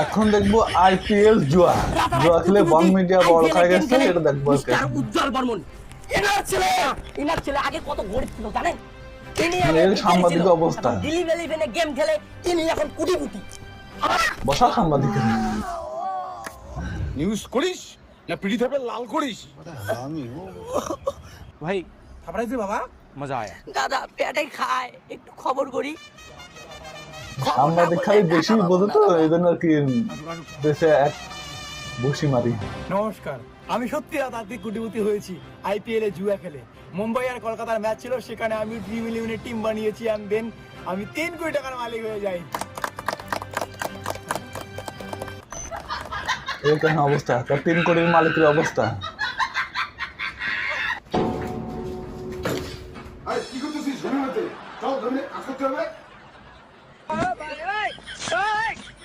এখন দেখবো আইপিএল জুয়া জুয়া খেলে বং মিডিয়া বড় হয়ে গেছে, এটা দেখবো। উজ্জ্বল বর্মন ইনার ছেলে আগে কত গরিব ছিল জানেন? সাংবাদিক অবস্থা গেম খেলে তিনি এখন কোটিপতি। বসা সাংবাদিক নিউজ করিস না পিড়ি থাপে লাল করিস? ভাই থাপড়াইছে বাবা, মজা আয়া। দাদা পেটে খায়, একটু খবর করি। সাংবাদিক খালি বেশি বোঝে তো, এই জন্য আর কি দেশে এক বসি মারি। নমস্কার, আমি সত্যি রাতারাতি কোটিপতি হয়েছি আইপিএল এ জুয়া খেলে। মুম্বাই আর কলকাতার ম্যাচ ছিল, সেখানে আমি ড্রিম ইলেভেনের টিম বানিয়েছি এন্ড দেন আমি 3 কোটি টাকার মালিক হয়ে যাই। এই কেন অবস্থা, 3 কোটির মালিকের অবস্থা।